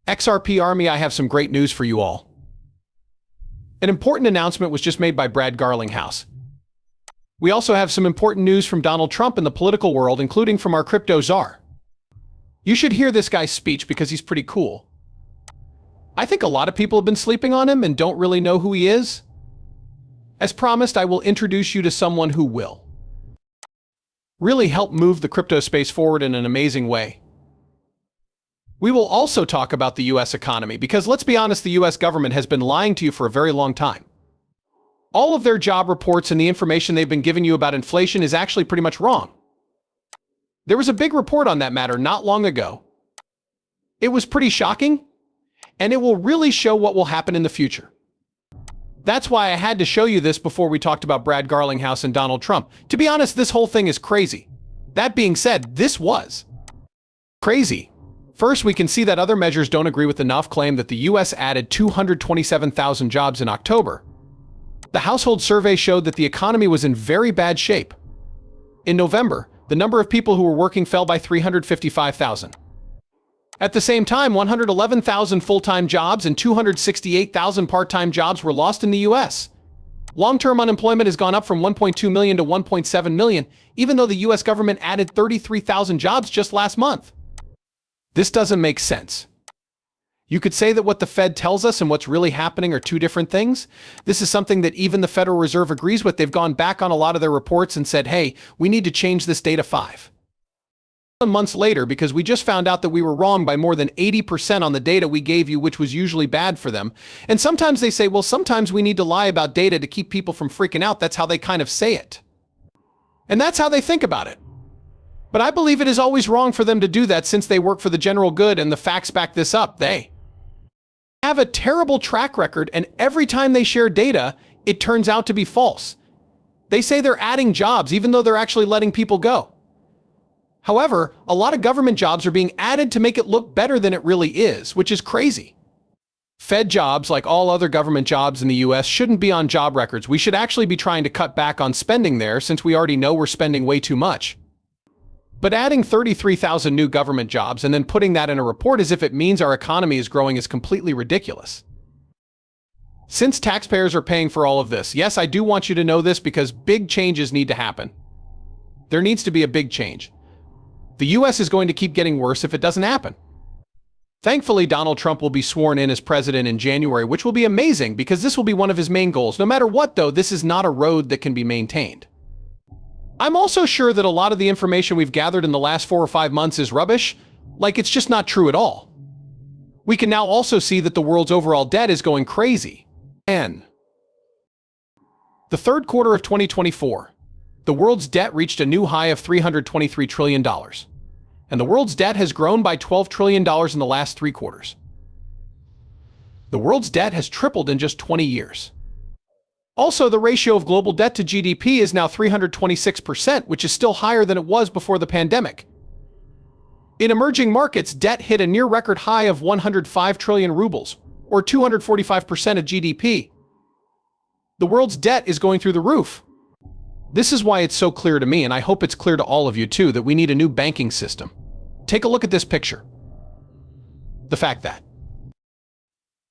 XRP Army, I have some great news for you all. An important announcement was just made by Garlinghouse. We also have some important news from Donald Trump in the political world, including from our crypto czar. You should hear this guy's speech because he's pretty cool. I think a lot of people have been sleeping on him and don't really know who he is. As promised, I will introduce you to someone who will really help move the crypto space forward in an amazing way. We will also talk about the US economy because, let's be honest, the US government has been lying to you for a very long time. All of their job reports and the information they've been giving you about inflation is actually pretty much wrong. There was a big report on that matter not long ago. It was pretty shocking, and it will really show what will happen in the future. That's why I had to show you this before we talked about Garlinghouse and Donald Trump. To be honest, this whole thing is crazy. That being said, this was crazy. First, we can see that other measures don't agree with the NOF claim that the US added 227,000 jobs in October. The household survey showed that the economy was in very bad shape. In November, the number of people who were working fell by 355,000. At the same time, 111,000 full-time jobs and 268,000 part-time jobs were lost in the US. Long-term unemployment has gone up from 1.2 million to 1.7 million, even though the US government added 33,000 jobs just last month. This doesn't make sense. You could say that what the Fed tells us and what's really happening are two different things. This is something that even the Federal Reserve agrees with. They've gone back on a lot of their reports and said, hey, we need to change this data 5 months later because we just found out that we were wrong by more than 80% on the data we gave you, which was usually bad for them. And sometimes they say, well, sometimes we need to lie about data to keep people from freaking out. That's how they kind of say it. And that's how they think about it. But I believe it is always wrong for them to do that since they work for the general good and the facts back this up. They have a terrible track record, and every time they share data, it turns out to be false. They say they're adding jobs even though they're actually letting people go. However, a lot of government jobs are being added to make it look better than it really is, which is crazy. Fed jobs, like all other government jobs in the US, shouldn't be on job records. We should actually be trying to cut back on spending there since we already know we're spending way too much. But adding 33,000 new government jobs and then putting that in a report as if it means our economy is growing is completely ridiculous. Since taxpayers are paying for all of this, yes, I do want you to know this because big changes need to happen. There needs to be a big change. The US is going to keep getting worse if it doesn't happen. Thankfully, Donald Trump will be sworn in as president in January, which will be amazing because this will be one of his main goals. No matter what, though, this is not a road that can be maintained. I'm also sure that a lot of the information we've gathered in the last 4 or 5 months is rubbish, like it's just not true at all. We can now also see that the world's overall debt is going crazy. And the third quarter of 2024, the world's debt reached a new high of $323 trillion. And the world's debt has grown by $12 trillion in the last 3 quarters. The world's debt has tripled in just 20 years. Also, the ratio of global debt to GDP is now 326%, which is still higher than it was before the pandemic. In emerging markets, debt hit a near record high of 105 trillion rubles, or 245% of GDP. The world's debt is going through the roof. This is why it's so clear to me, and I hope it's clear to all of you too, that we need a new banking system. Take a look at this picture. The fact that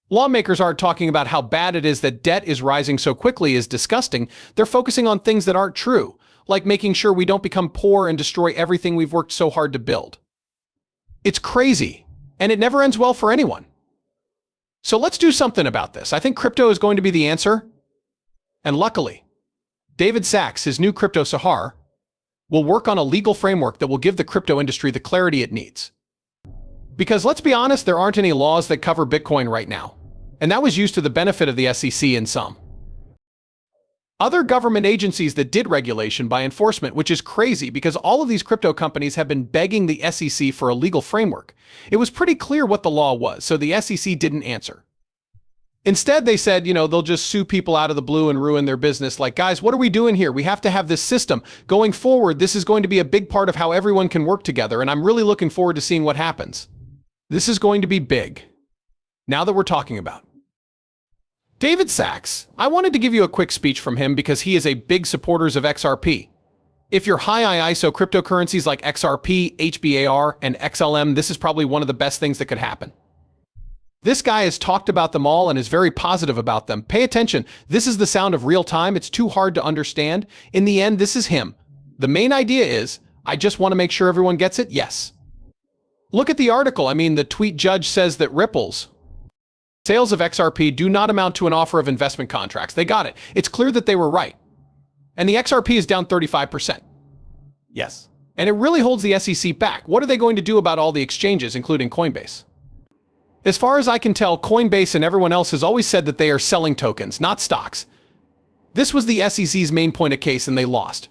lawmakers aren't talking about how bad it is that debt is rising so quickly is disgusting. They're focusing on things that aren't true, like making sure we don't become poor and destroy everything we've worked so hard to build. It's crazy, and it never ends well for anyone. So let's do something about this. I think crypto is going to be the answer. And luckily, David Sachs, his new crypto Sahar, will work on a legal framework that will give the crypto industry the clarity it needs. Because let's be honest, there aren't any laws that cover Bitcoin right now. And that was used to the benefit of the SEC and some other government agencies that did regulation by enforcement, which is crazy because all of these crypto companies have been begging the SEC for a legal framework. It was pretty clear what the law was, so the SEC didn't answer. Instead, they said, they'll just sue people out of the blue and ruin their business. Like, guys, what are we doing here? We have to have this system. Going forward, this is going to be a big part of how everyone can work together, and I'm really looking forward to seeing what happens. This is going to be big. Now that we're talking about David Sachs, I wanted to give you a quick speech from him because he is a big supporter of XRP. If you're high ISO cryptocurrencies like XRP, HBAR, and XLM, this is probably one of the best things that could happen. This guy has talked about them all and is very positive about them. Pay attention. This is the sound of real time. It's too hard to understand. In the end, this is him. The main idea is, I just want to make sure everyone gets it. Yes. Look at the article. I mean, the tweet judge says that Ripple's sales of XRP do not amount to an offer of investment contracts. They got it. It's clear that they were right. And the XRP is down 35%. Yes. And it really holds the SEC back. What are they going to do about all the exchanges, including Coinbase? As far as I can tell, Coinbase and everyone else has always said that they are selling tokens, not stocks. This was the SEC's main point of case, and they lost.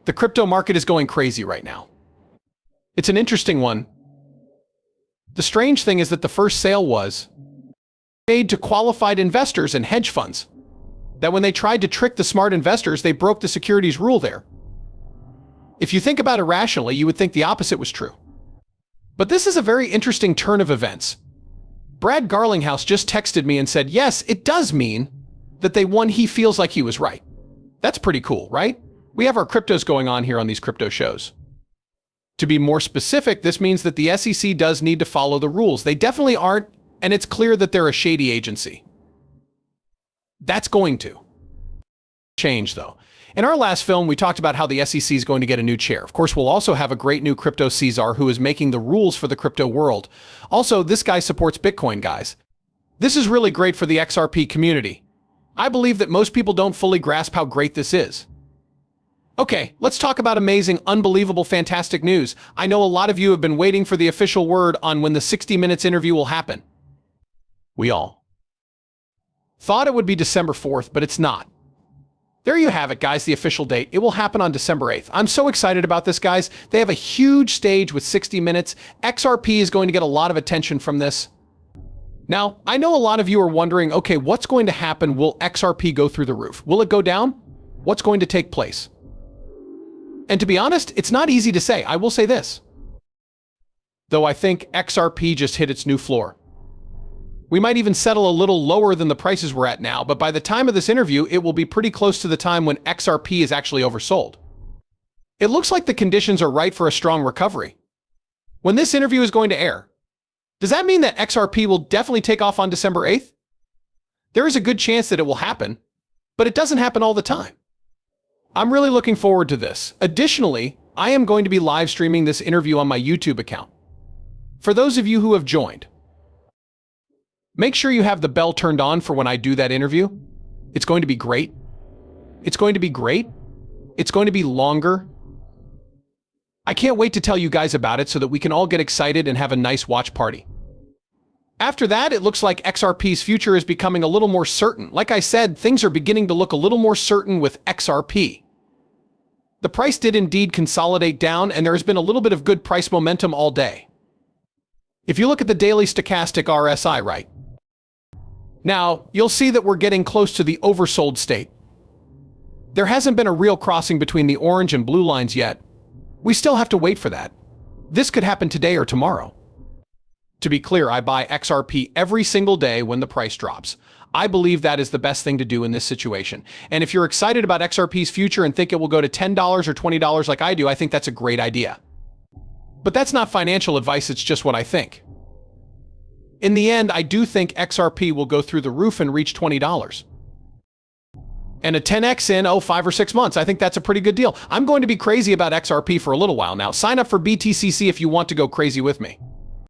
The crypto market is going crazy right now. It's an interesting one. The strange thing is that the first sale was made to qualified investors and hedge funds. That when they tried to trick the smart investors, they broke the securities rule there. If you think about it rationally, you would think the opposite was true. But this is a very interesting turn of events. Brad Garlinghouse just texted me and said, yes, it does mean that they won. He feels like he was right. That's pretty cool, right? We have our cryptos going on here on these crypto shows. To be more specific, this means that the SEC does need to follow the rules. They definitely aren't, and it's clear that they're a shady agency. That's going to change, though. In our last film, we talked about how the SEC is going to get a new chair. Of course, we'll also have a great new crypto Caesar who is making the rules for the crypto world. Also, this guy supports Bitcoin, guys. This is really great for the XRP community. I believe that most people don't fully grasp how great this is. Okay, let's talk about amazing, unbelievable, fantastic news. I know a lot of you have been waiting for the official word on when the 60 Minutes interview will happen. We all thought it would be December 4th, but it's not. There you have it, guys, the official date. It will happen on December 8th. I'm so excited about this, guys. They have a huge stage with 60 Minutes. XRP is going to get a lot of attention from this. Now, I know a lot of you are wondering, okay, what's going to happen? Will XRP go through the roof? Will it go down? What's going to take place? And to be honest, it's not easy to say. I will say this, though I think XRP just hit its new floor. We might even settle a little lower than the prices we're at now, but by the time of this interview, it will be pretty close to the time when XRP is actually oversold. It looks like the conditions are right for a strong recovery. When this interview is going to air, does that mean that XRP will definitely take off on December 8th? There is a good chance that it will happen, but it doesn't happen all the time. I'm really looking forward to this. Additionally, I am going to be live streaming this interview on my YouTube account. For those of you who have joined, make sure you have the bell turned on for when I do that interview. It's going to be great. It's going to be great. It's going to be longer. I can't wait to tell you guys about it so that we can all get excited and have a nice watch party. After that, it looks like XRP's future is becoming a little more certain. Like I said, things are beginning to look a little more certain with XRP. The price did indeed consolidate down, and there has been a little bit of good price momentum all day. If you look at the daily stochastic RSI, right? Now, you'll see that we're getting close to the oversold state. There hasn't been a real crossing between the orange and blue lines yet. We still have to wait for that. This could happen today or tomorrow. To be clear, I buy XRP every single day when the price drops. I believe that is the best thing to do in this situation. And if you're excited about XRP's future and think it will go to $10 or $20 like I do, I think that's a great idea. But that's not financial advice, it's just what I think. In the end, I do think XRP will go through the roof and reach $20. And a 10x in 5 or 6 months. I think that's a pretty good deal. I'm going to be crazy about XRP for a little while now. Sign up for BTCC if you want to go crazy with me.